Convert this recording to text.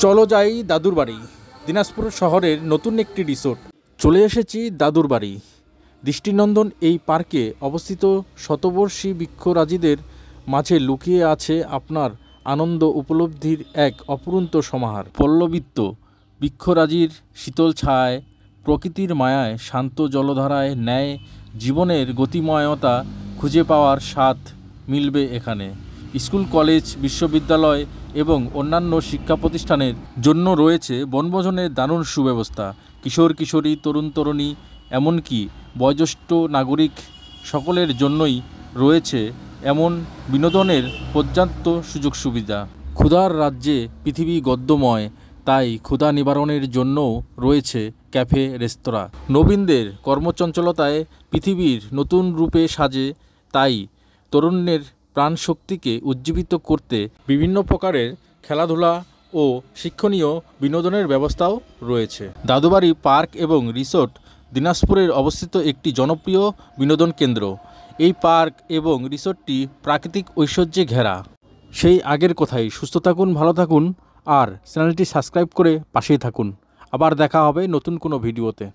চলো যাই দাদুর বাড়ি। দিনাজপুর শহরের নতুন একটি রিসোর্ট। চলে এসেছি দাদুর বাড়ি। দৃষ্টিনন্দন এই পার্কে অবস্থিত শতবর্ষী বৃক্ষরাজিদের মাঝে লুকিয়ে আছে আপনার আনন্দ উপলব্ধির এক অপূরন্ত সমাহার। পল্লবিত বৃক্ষরাজির শীতল ছায়, প্রকৃতির মায়ায়, শান্ত জলধারায় ন্যায় জীবনের গতিময়তা খুঁজে পাওয়ার স্বাদ মিলবে এখানে। স্কুল, কলেজ, বিশ্ববিদ্যালয় এবং অন্যান্য শিক্ষা প্রতিষ্ঠানের জন্য রয়েছে বনভোজনের দারুণ সুব্যবস্থা। কিশোর কিশোরী, তরুণ তরুণী, এমনকি বয়োজ্যেষ্ঠ নাগরিক সকলের জন্যই রয়েছে এমন বিনোদনের পর্যাপ্ত সুযোগ সুবিধা। ক্ষুধার রাজ্যে পৃথিবী গদ্যময়, তাই ক্ষুধা নিবারণের জন্যও রয়েছে ক্যাফে, রেস্তোরাঁ। নবীনদের কর্মচঞ্চলতায় পৃথিবীর নতুন রূপে সাজে, তাই তরুণের প্রাণশক্তিকে উজ্জীবিত করতে বিভিন্ন প্রকারের খেলাধুলা ও শিক্ষণীয় বিনোদনের ব্যবস্থাও রয়েছে। দাদুবাড়ি পার্ক এবং রিসোর্ট দিনাজপুরের অবস্থিত একটি জনপ্রিয় বিনোদন কেন্দ্র। এই পার্ক এবং রিসোর্টটি প্রাকৃতিক ঐশ্বর্যে ঘেরা। সেই আগের কথাই, সুস্থ থাকুন, ভালো থাকুন আর চ্যানেলটি সাবস্ক্রাইব করে পাশেই থাকুন। আবার দেখা হবে নতুন কোনো ভিডিওতে।